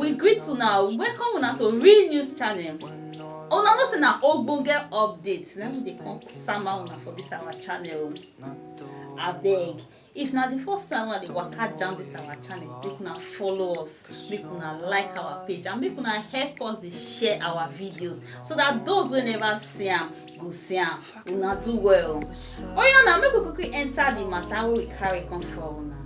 we greet una, welcome una to Real News Channel. Una know say na ogbonge updates na we dey come sama una for this our channel. Abeg, if na the first time una dey waka jam this our channel, make una follow us, make una like our page, and make una help us dey share our videos so that those wey never see am go see am. Una do well. Oya na make we quickly enter the matter wey we carry come for una.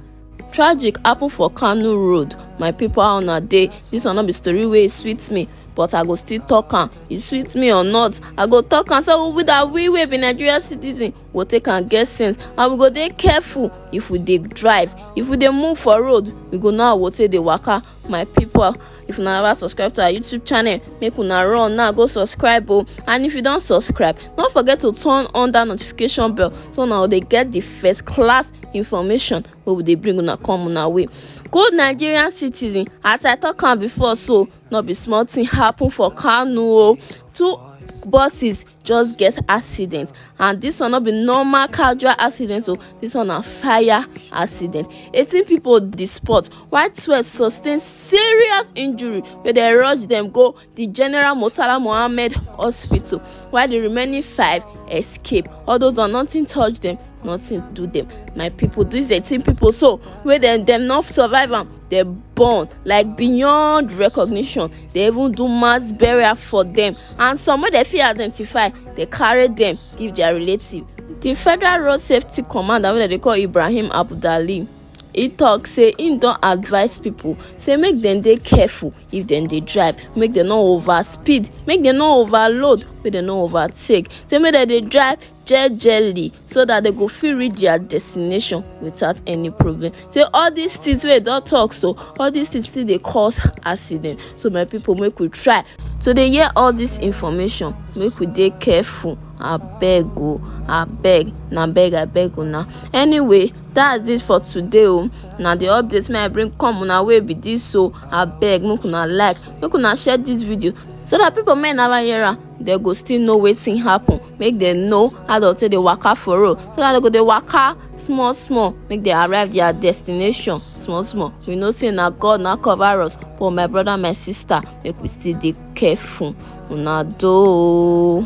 Tragic happen for Kano road. My people, how una dey? This one no be story wey sweet me, but I go still talk am. E sweet me or not, I go talk am. So we wey be Nigerian citizen go take am get sense, and we go dey careful if we dey drive. If we dey move for road, we go know how we take dey waka. My people, if una never subscribe to our YouTube channel, make una run now go subscribe o. And if you don subscribe, don't forget to turn on that notification bell so una dey get the first class information wey we dey bring una come una way. Good Nigerian citizen, as I talk am before, so no be small thing happen for Kano o. Two buses just get accident, and this one no be normal casual accident o. This one na fire accident. 18 people dey spot while 12 sustain serious injury wey dey rush dem go the General Murtala Mohammed Hospital, while the remaining 5 escape. All those one, nothing touch them, nothing do them. My people, these 18 people so wey dem not survive am, they born like beyond recognition. They even do mass burial for them, and some wey they fit identify, they carry them give their relative. The Federal Road Safety Commander wey they call Ibrahim Abdali, he talk say he don advise people say make dem dey careful if dem dey drive, make dem no over speed, make dem no overload, make dem no overtake. Say make dem dey drive jejely so that they go fit reach their destination without any problem. Say all these things wey don talk, so all these things still dey cause accident. So my people, make we try to dey hear all this information, make we dey careful. Abeg o, abeg, na abeg una. Anyway, that's it for today o. Na the updates may I bring come una way be this, so abeg make una like, make una share this video so that people may never hear am, they go still know wetin happen. Make them know how to take the waka for road, so that they go dey waka small, make they arrive their destination small. We know say na God na cover us, but my brother, my sister, make we still dey careful. Una do.